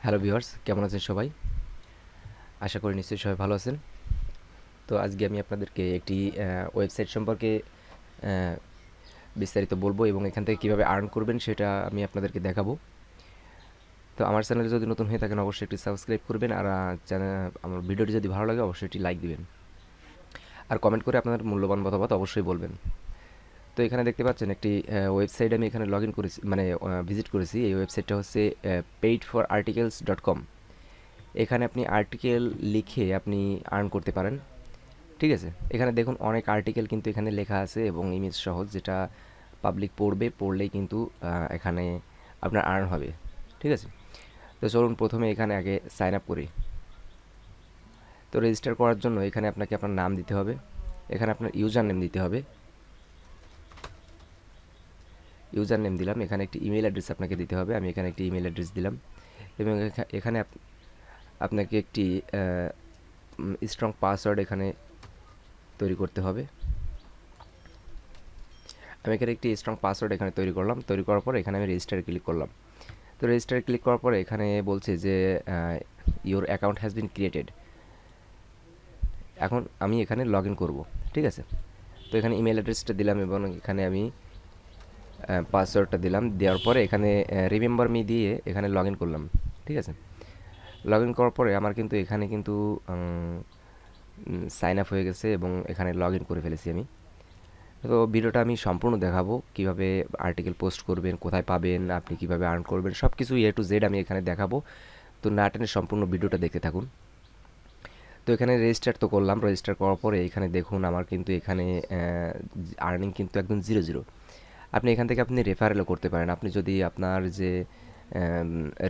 Hello viewers, কেমন আছেন সবাই? আশা করি নিশ্চয়ই সবাই ভালো আছেন। তো আজকে আমি আপনাদেরকে একটি ওয়েবসাইট সম্পর্কে আহ, বিস্তারিত বলবো এবং এখান থেকে কীভাবে আর্ন করবেন সেটা আমি আপনাদেরকে দেখাবো। তো আমার চ্যানেলে যদি নতুন হয়ে থাকেন অবশ্যই একটি সাবস্ক্রাইব করবেন, আর আমার ভিডিওটি যদি ভালো লাগে অবশ্যই একটি লাইক দিবেন, আর কমেন্ট করে আপনার মূল্যবান মতামত অবশ্যই বলবেন। তো এখানে দেখতে পাচ্ছেন একটি ওয়েবসাইট আমি এখানে লগ ইন করেছি, মানে ভিজিট করেছি। এই ওয়েবসাইটটা হচ্ছে paidforarticles.com। এখানে আপনি আর্টিকেল লিখে আপনি আর্ন করতে পারেন। ঠিক আছে, এখানে দেখুন অনেক আর্টিকেল কিন্তু এখানে লেখা আছে এবং ইমেজ সহ, যেটা পাবলিক পড়বে, পড়লেই কিন্তু এখানে আপনার আর্ন হবে। ঠিক আছে, তো চলুন প্রথমে এখানে আগে সাইন আপ করি। তো রেজিস্টার করার জন্য এখানে আপনাকে আপনার নাম দিতে হবে, এখানে আপনার ইউজার নেম দিতে হবে। ইউজার নেম দিলাম, এখানে একটি ইমেল অ্যাড্রেস আপনাকে দিতে হবে, আমি এখানে একটি ইমেল অ্যাড্রেস দিলাম। এবং এখানে আপনাকে একটি স্ট্রং পাসওয়ার্ড এখানে তৈরি করতে হবে। আমি এখানে একটি স্ট্রং পাসওয়ার্ড এখানে তৈরি করলাম। তৈরি করার পর এখানে আমি রেজিস্টারে ক্লিক করলাম। তো রেজিস্টারে ক্লিক করার পরে এখানে বলছে যে your account has been created. এখন আমি এখানে লগ ইন করবো। ঠিক আছে, তো এখানে ইমেল অ্যাড্রেসটা দিলাম এবং এখানে আমি পাসওয়ার্ডটা দিলাম। দেওয়ার পরে এখানে রিমেম্বার মি দিয়ে এখানে লগ ইন করলাম। ঠিক আছে, লগ ইন করার পরে আমার কিন্তু এখানে কিন্তু সাইন আপ হয়ে গেছে এবং এখানে লগ ইন করে ফেলেছি আমি। তো ভিডিওটা আমি সম্পূর্ণ দেখাবো, কিভাবে আর্টিকেল পোস্ট করবেন, কোথায় পাবেন, আপনি কিভাবে আর্ন করবেন, সব কিছু এ টু জেড আমি এখানে দেখাবো। তো না টেনে সম্পূর্ণ ভিডিওটা দেখতে থাকুন। তো এখানে রেজিস্টার তো করলাম। রেজিস্টার করার পরে এখানে দেখুন আমার কিন্তু এখানে আর্নিং কিন্তু একদম জিরো জিরো। আপনি এখান থেকে আপনি রেফারেলও করতে পারেন। আপনি যদি আপনার যে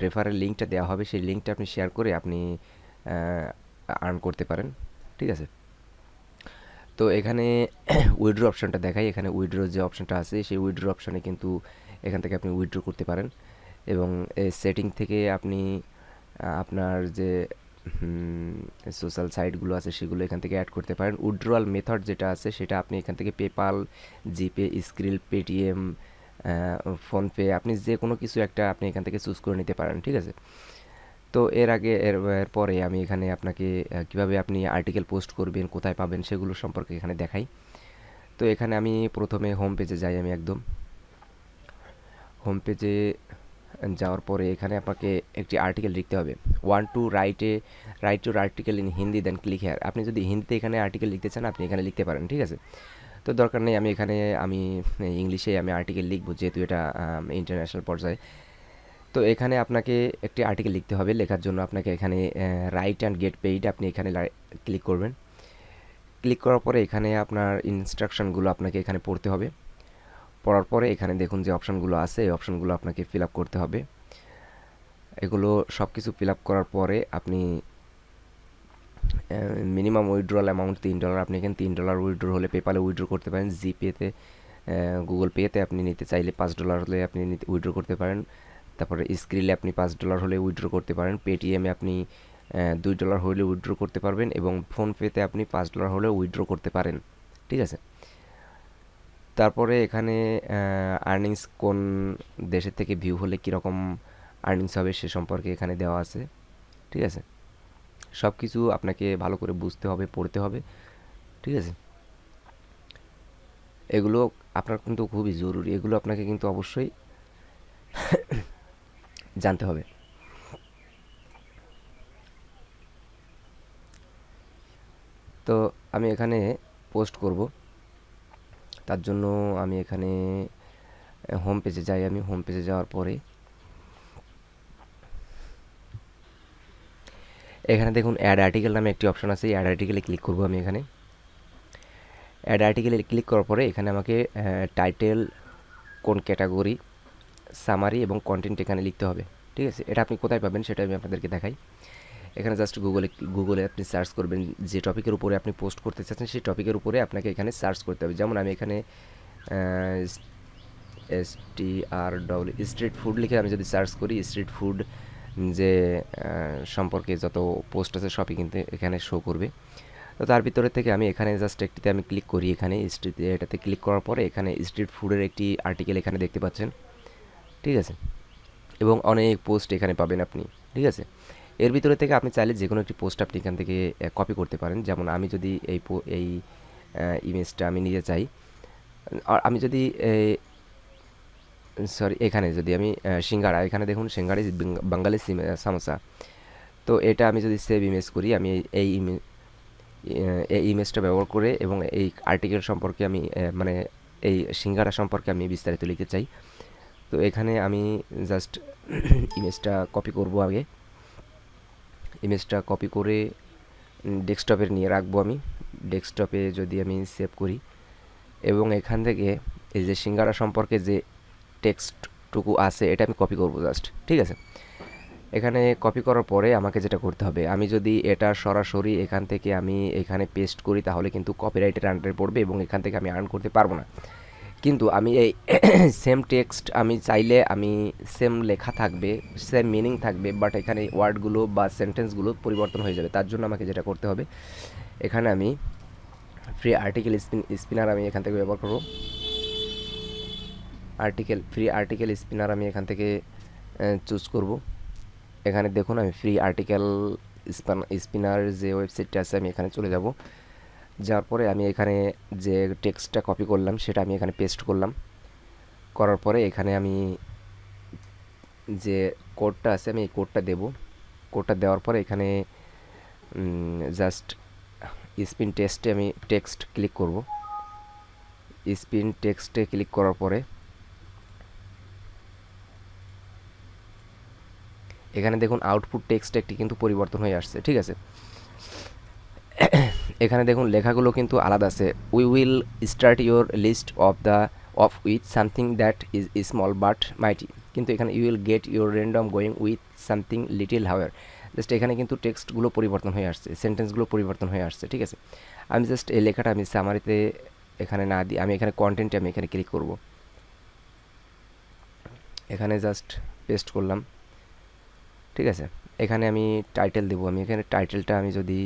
রেফারেল লিঙ্কটা দেওয়া হবে সেই লিঙ্কটা আপনি শেয়ার করে আপনি আর্ন করতে পারেন। ঠিক আছে, তো এখানে উইথড্র অপশনটা দেখাই। এখানে উইথড্র যে অপশনটা আছে সেই উইথড্র অপশনে কিন্তু এখান থেকে আপনি উইথড্র করতে পারেন এবং এই সেটিং থেকে আপনি আপনার যে সোশ্যাল সাইটগুলো আছে সেগুলো এখান থেকে অ্যাড করতে পারেন। উইথড্রয়াল মেথড যেটা আছে সেটা আপনি এখান থেকে পেপাল, জিপে, স্ক্রিল, পেটিএম, ফোনপে, আপনি যে কোনো কিছু একটা আপনি এখান থেকে চুজ করে নিতে পারেন। ঠিক আছে, তো এরপরে আমি এখানে আপনাকে কিভাবে আপনি আর্টিকেল পোস্ট করবেন, কোথায় পাবেন সেগুলো সম্পর্কে এখানে দেখাই। তো এখানে আমি প্রথমে হোম পেজে যাই। আমি একদম হোম পেজে যাওয়ার পরে এখানে আপনাকে একটি আর্টিকেল লিখতে হবে। Write to article in Hindi then click here. আপনি যদি হিন্দিতে এখানে আর্টিকেল লিখতে চান আপনি এখানে লিখতে পারেন। ঠিক আছে, তো দরকার নেই, আমি ইংলিশে আমি আর্টিকেল লিখবো যেহেতু এটা ইন্টারন্যাশনাল পর্যায়ে। তো এখানে আপনাকে একটি আর্টিকেল লিখতে হবে। লেখার জন্য আপনাকে এখানে রাইট অ্যান্ড গেট পেইড আপনি এখানে ক্লিক করবেন। ক্লিক করার পরে এখানে আপনার ইনস্ট্রাকশনগুলো আপনাকে এখানে পড়তে হবে। পড়ার পরে এখানে দেখুন যে অপশানগুলো আছে এই অপশানগুলো আপনাকে ফিল আপ করতে হবে। এগুলো সব কিছু ফিল আপ করার পরে আপনি মিনিমাম উইথড্রল অ্যামাউন্ট $3। আপনি এখানে $3 উইথড্র হলে পেপালে উইথড্র করতে পারেন। জিপেতে, গুগল পেতে আপনি নিতে চাইলে $5 হলে আপনি উইথড্র করতে পারেন। তারপরে স্ক্রিলে আপনি $5 হলে উইথড্র করতে পারেন। পেটিএমে আপনি $2 হলে উইথড্র করতে পারবেন এবং ফোনপেতে আপনি $5 হলে উইথড্র করতে পারেন। ঠিক আছে, তারপরে এখানে আর্নিংস কোন দেশের থেকে ভিউ হলে কীরকম আর্নিংস হবে সে সম্পর্কে এখানে দেওয়া আছে। ঠিক আছে, সব কিছু আপনাকে ভালো করে বুঝতে হবে, পড়তে হবে। ঠিক আছে, এগুলো আপনার কিন্তু খুবই জরুরি, এগুলো আপনাকে কিন্তু অবশ্যই জানতে হবে। তো আমি এখানে পোস্ট করব, তার জন্য আমি এখানে হোম পেজে যাই। আমি হোম পেজে যাওয়ার পরে এখানে দেখুন অ্যাড আর্টিকেল নামে একটি অপশন আছে। অ্যাড আর্টিকেলে ক্লিক করব। আমি এখানে অ্যাড আর্টিকেলে ক্লিক করার পরে এখানে আমাকে টাইটেল, কোন ক্যাটাগরি, সামারি এবং কন্টেন্ট এখানে লিখতে হবে। ঠিক আছে, এটা আপনি কোথায় পাবেন সেটা আমি আপনাদেরকে দেখাই। এখানে জাস্ট গুগলে আপনি সার্চ করবেন যে টপিকের উপরে আপনি পোস্ট করতে চাচ্ছেন সেই টপিকের উপরে আপনাকে এখানে সার্চ করতে হবে। যেমন আমি এখানে স্ট্রিট ফুড লিখে আমি যদি সার্চ করি, স্ট্রিট ফুড যে সম্পর্কে যত পোস্ট আছে সবই কিন্তু এখানে শো করবে। তো তার ভিতরে থেকে আমি এখানে জাস্ট একটিতে আমি ক্লিক করি। এখানে এটাতে ক্লিক করার পরে এখানে স্ট্রিট ফুডের একটি আর্টিকেল এখানে দেখতে পাচ্ছেন। ঠিক আছে, এবং অনেক পোস্ট এখানে পাবেন আপনি। ঠিক আছে। এর ভিতরে থেকে আপনি চাইলে যে কোনো একটি পোস্ট আপনি এখান থেকে কপি করতে পারেন। যেমন আমি যদি এই ইমেজটা আমি নিতে চাই, আর আমি যদি সরি এখানে যদি আমি সিঙ্গারা, এখানে দেখুন সিঙ্গারা ইজ বাঙালি সামোসা। তো এটা আমি যদি সেভ ইমেজ করি, আমি এই ইমেজটা ব্যবহার করে এবং এই আর্টিকেল সম্পর্কে আমি মানে এই সিঙ্গারা সম্পর্কে আমি বিস্তারিত লিখতে চাই। তো এখানে আমি জাস্ট ইমেজটা কপি করব আগে। ইমেজটা কপি করে ডেস্কটপে নিয়ে রাখবো আমি। ডেস্কটপে যদি আমি সেভ করি এবং এখান থেকে এই যে সিঙ্গারা সম্পর্কে যে টেক্সটটুকু আছে এটা আমি কপি করব জাস্ট, ঠিক আছে। এখানে কপি করার পরে আমাকে যেটা করতে হবে, আমি যদি এটা সরাসরি এখান থেকে আমি এখানে পেস্ট করি তাহলে কিন্তু কপিরাইটের আন্ডারে পড়বে এবং এখান থেকে আমি আর্ন করতে পারবো না। কিন্তু আমি এই সেম টেক্সট আমি চাইলে আমি সেম লেখা থাকবে, সেম মিনিং থাকবে, বাট এখানে ওয়ার্ডগুলো বা সেন্টেন্সগুলো পরিবর্তন হয়ে যাবে। তার জন্য আমাকে যেটা করতে হবে, এখানে আমি ফ্রি আর্টিকেল স্পিনার আমি এখান থেকে ব্যবহার করব। ফ্রি আর্টিকেল স্পিনার আমি এখান থেকে চুজ করব। এখানে দেখুন আমি ফ্রি আর্টিকেল স্পিনার যে ওয়েবসাইটটা আছে আমি এখানে চলে যাব। যাওয়ার পরে আমি এখানে যে টেক্সটটা কপি করলাম সেটা আমি এখানে পেস্ট করলাম। করার পরে এখানে আমি যে কোডটা আছে আমি এই কোডটা দেব। কোডটা দেওয়ার পরে এখানে জাস্ট স্পিন টেক্সটে আমি টেক্সট ক্লিক করব। স্পিন টেক্সটে ক্লিক করার পরে এখানে দেখুন আউটপুট টেক্সট একটি কিন্তু পরিবর্তন হয়ে আসছে, ঠিক আছে। এখানে দেখুন লেখাগুলো কিন্তু আলাদা আছে। We will start your list of with something that is small but mighty, কিন্তু এখানে you will get your random going with something little hour. Just এখানে কিন্তু টেক্সটগুলো পরিবর্তন হয়ে আসছে, সেন্টেন্সগুলো পরিবর্তন হয়ে আসছে, ঠিক আছে। আমি জাস্ট এই লেখাটা আমি সামারিতে এখানে না দিই, আমি এখানে কন্টেন্টে আমি এখানে ক্লিক করব। এখানে জাস্ট পেস্ট করলাম, ঠিক আছে। এখানে আমি টাইটেল দেবো। আমি এখানে টাইটেলটা আমি যদি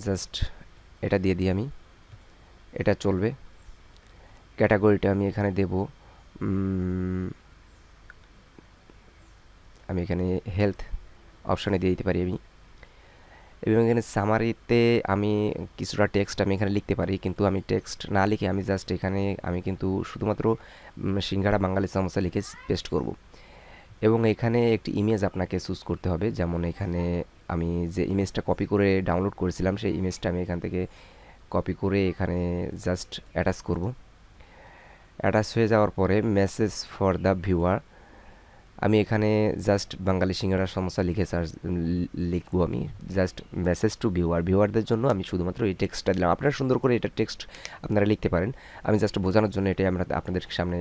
জাস্ট এটা দিয়ে দিই, আমি এটা চলবে। ক্যাটাগরিটা আমি এখানে দেব, আমি এখানে হেলথ অপশানে দিয়ে দিতে পারি আমি। এবং এখানে সামারিতে আমি কিছুটা টেক্সট আমি এখানে লিখতে পারি, কিন্তু আমি টেক্সট না লিখে আমি জাস্ট এখানে আমি কিন্তু শুধুমাত্র সিঙ্গাড়া বাঙালি সমোসা লিখে পেস্ট করব। এবং এখানে একটি ইমেজ আপনাকে চুজ করতে হবে। যেমন এখানে আমি যে ইমেজটা কপি করে ডাউনলোড করেছিলাম সেই ইমেজটা আমি এখান থেকে কপি করে এখানে জাস্ট অ্যাটাচ করব। অ্যাটাচ হয়ে যাওয়ার পরে মেসেজ ফর দ্য ভিউয়ার আমি এখানে জাস্ট বাঙালি সিঙ্গারা সমোসা লিখবো। আমি জাস্ট মেসেজ টু ভিউয়ারদের জন্য আমি শুধুমাত্র এই টেক্সটটা দিলাম। আপনারা সুন্দর করে এটা টেক্সট আপনারা লিখতে পারেন, আমি জাস্ট বোঝানোর জন্য এটাই আমরা আপনাদের সামনে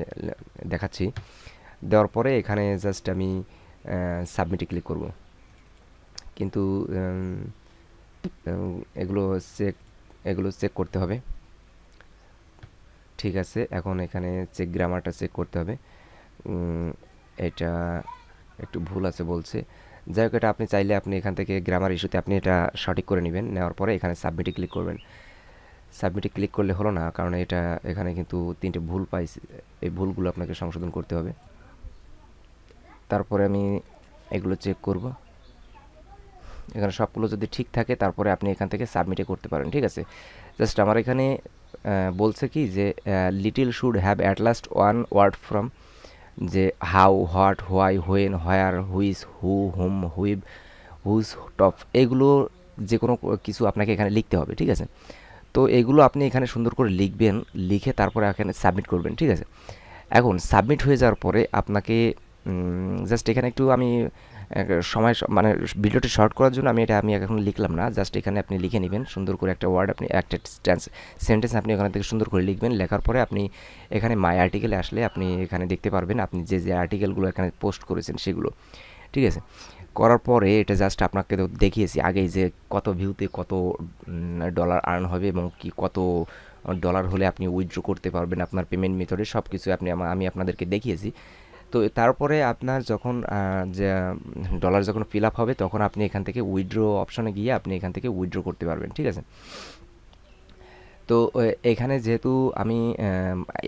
দেখাচ্ছি। দেওয়ার পরে এখানে জাস্ট আমি সাবমিটে ক্লিক করব। কিন্তু এগুলো চেক করতে হবে, ঠিক আছে। এখন এখানে গ্রামারটা চেক করতে হবে। এটা একটু ভুল আছে বলছে, যাই হোক এটা আপনি চাইলে আপনি এখান থেকে গ্রামার ইস্যুতে আপনি এটা সঠিক করে নেবেন। নেওয়ার পরে এখানে সাবমিটে ক্লিক করবেন। সাবমিটে ক্লিক করলে হলো না, কারণ এটা এখানে কিন্তু 3টে ভুল পাইছি, এই ভুলগুলো আপনাকে সংশোধন করতে হবে। তারপরে আমি এগুলো চেক করব। এখানে সবগুলো যদি ঠিক থাকে তারপরে আপনি এখান থেকে সাবমিটে করতে পারেন, ঠিক আছে। জাস্ট আমার এখানে বলছে কি যে little should have at last one word from, যে how, what, why, when, where, which, who, whom, হুইব, হুজ, টপ, এগুলো যে কোনো কিছু আপনাকে এখানে লিখতে হবে, ঠিক আছে। তো এগুলো আপনি এখানে সুন্দর করে লিখবেন, লিখে তারপরে এখানে সাবমিট করবেন, ঠিক আছে। এখন সাবমিট হয়ে যাওয়ার পরে আপনাকে জাস্ট এখানে একটু আমি সময় মানে ভিডিওটি শর্ট করার জন্য আমি এখন লিখলাম না, জাস্ট এখানে আপনি লিখে নেবেন সুন্দর করে একটা ওয়ার্ড, আপনি একটা সেন্টেন্স আপনি ওখানে থেকে সুন্দর করে লিখবেন। লেখার পরে আপনি এখানে মাই আর্টিকেলে আসলে আপনি এখানে দেখতে পারবেন আপনি যে আর্টিকেলগুলো এখানে পোস্ট করেছেন সেগুলো, ঠিক আছে। করার পরে এটা জাস্ট আপনাকে তো দেখিয়েছি আগেই যে কত ভিউতে কত ডলার আর্ন হবে এবং কি কত ডলার হলে আপনি উইথড্র করতে পারবেন আপনার পেমেন্ট মেথডে, সব কিছু আমি আপনাদেরকে দেখিয়েছি। তো তারপরে আপনার যখন যে ডলার যখন ফিল আপ হবে তখন আপনি এখান থেকে উইথড্র অপশনে গিয়ে আপনি এখান থেকে উইথড্র করতে পারবেন, ঠিক আছে। তো এখানে যেহেতু আমি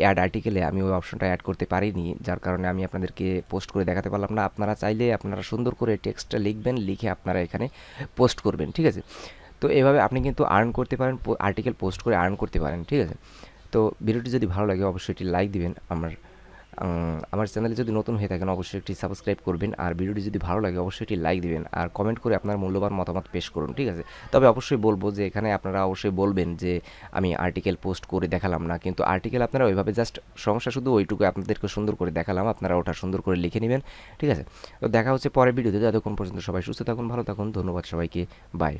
অ্যাড আর্টিকেলে আমি ওই অপশনটা অ্যাড করতে পারিনি, যার কারণে আমি আপনাদেরকে পোস্ট করে দেখাতে পারলাম না। আপনারা চাইলে আপনারা সুন্দর করে টেক্সটটা লিখবেন, লিখে আপনারা এখানে পোস্ট করবেন, ঠিক আছে? তো এভাবে আপনি কিন্তু আর্ন করতে পারেন, আর্টিকেল পোস্ট করে আর্ন করতে পারেন, ঠিক আছে? তো ভিডিওটি যদি ভালো লাগে অবশ্যই একটি লাইক দিবেন। আমার চ্যানেলে যদি নতুন হয়ে থাকেন অবশ্যই একটি সাবস্ক্রাইব করবেন, আর ভিডিওটি যদি ভালো লাগে অবশ্যই একটি লাইক দিবেন, আর কমেন্ট করে আপনার মূল্যবান মতামত পেশ করুন, ঠিক আছে? তবে অবশ্যই বলবো যে এখানে আপনারা অবশ্যই বলবেন যে আমি আর্টিকেল পোস্ট করে দেখালাম না, কিন্তু আর্টিকেল আপনারা ওইভাবে জাস্ট, সমস্যা শুধু ওইটুকু, আপনাদেরকে সুন্দর করে দেখালাম, আপনারা ওটা সুন্দর করে লিখে নেবেন, ঠিক আছে? তো দেখা হচ্ছে পরের ভিডিওতে। যতক্ষণ পর্যন্ত সবাই সুস্থ থাকুন, ভালো থাকুন, ধন্যবাদ সবাইকে, বাই।